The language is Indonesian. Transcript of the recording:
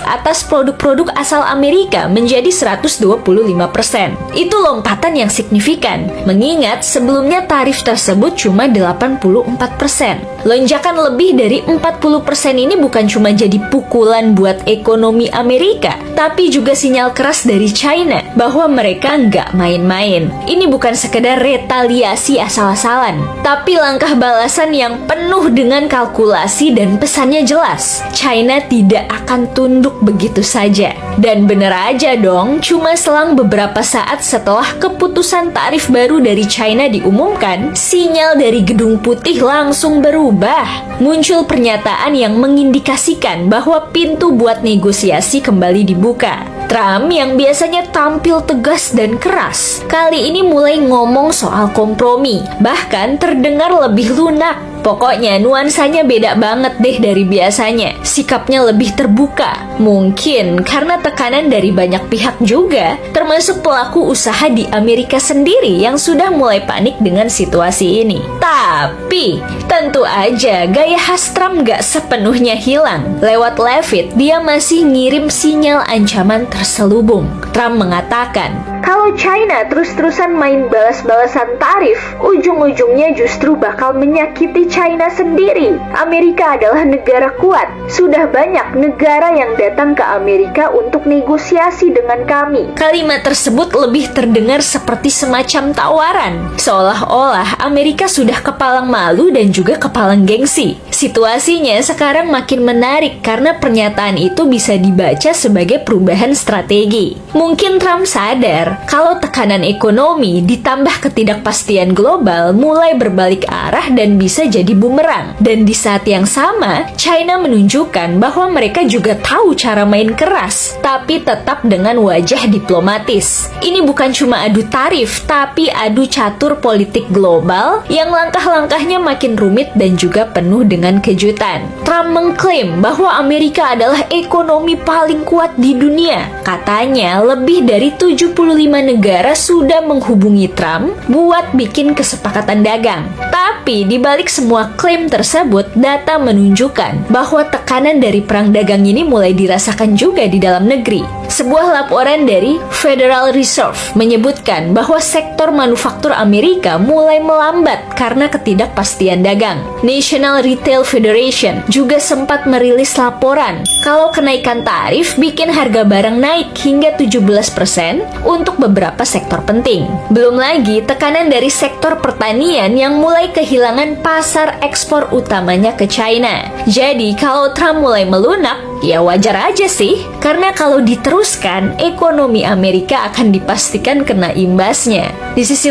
atas produk-produk asal Amerika menjadi 125%. Itu lompatan yang signifikan, mengingat sebelumnya tarif tersebut cuma 84%. Lonjakan lebih dari 40% ini bukan cuma jadi pukulan buat ekonomi Amerika, tapi juga sinyal keras dari China bahwa mereka nggak main-main. Ini bukan sekedar retaliasi asal-asalan, tapi langkah balasan yang penuh dengan kalkulasi dan pesannya jelas. China tidak akan tunduk begitu saja. Dan bener aja dong, cuma selang beberapa saat setelah keputusan tarif baru dari China diumumkan, sinyal dari Gedung Putih langsung berubah. Muncul pernyataan yang mengindikasikan bahwa pintu buat negosiasi kembali dibuka. Trump yang biasanya tampil tegas dan keras, kali ini mulai ngomong soal kompromi, bahkan terdengar lebih lunak. Pokoknya nuansanya beda banget deh dari biasanya. Sikapnya lebih terbuka. Mungkin karena tekanan dari banyak pihak juga, termasuk pelaku usaha di Amerika sendiri yang sudah mulai panik dengan situasi ini. Tapi, tentu aja gaya khas Trump gak sepenuhnya hilang. Lewat Levitt, dia masih ngirim sinyal ancaman terselubung. Trump mengatakan, kalau China terus-terusan main balas-balasan tarif, ujung-ujungnya justru bakal menyakiti China sendiri. Amerika adalah negara kuat. Sudah banyak negara yang datang ke Amerika untuk negosiasi dengan kami. Kalimat tersebut lebih terdengar seperti semacam tawaran. Seolah-olah Amerika sudah kepalang malu dan juga kepalang gengsi. Situasinya sekarang makin menarik karena pernyataan itu bisa dibaca sebagai perubahan strategi. Mungkin Trump sadar kalau tekanan ekonomi ditambah ketidakpastian global mulai berbalik arah dan bisa jadi bumerang. Dan di saat yang sama, China menunjukkan bahwa mereka juga tahu cara main keras, tapi tetap dengan wajah diplomatis. Ini bukan cuma adu tarif, tapi adu catur politik global yang langkah-langkahnya makin rumit dan juga penuh dengan kejutan. Trump mengklaim bahwa Amerika adalah ekonomi paling kuat di dunia. Katanya lebih dari 75 negara sudah menghubungi Trump buat bikin kesepakatan dagang. Tapi di balik semua klaim tersebut, data menunjukkan bahwa tekanan dari perang dagang ini mulai dirasakan juga di dalam negeri. Sebuah laporan dari Federal Reserve menyebutkan bahwa sektor manufaktur Amerika mulai melambat karena ketidakpastian dagang. National Retail Federation juga sempat merilis laporan kalau kenaikan tarif bikin harga barang naik hingga 17% untuk beberapa sektor penting. Belum lagi tekanan dari sektor pertanian yang mulai kehilangan pasar ekspor utamanya ke China. Jadi kalau Trump mulai melunak, ya wajar aja sih, karena kalau diteruskan, ekonomi Amerika akan dipastikan kena imbasnya. Di sisi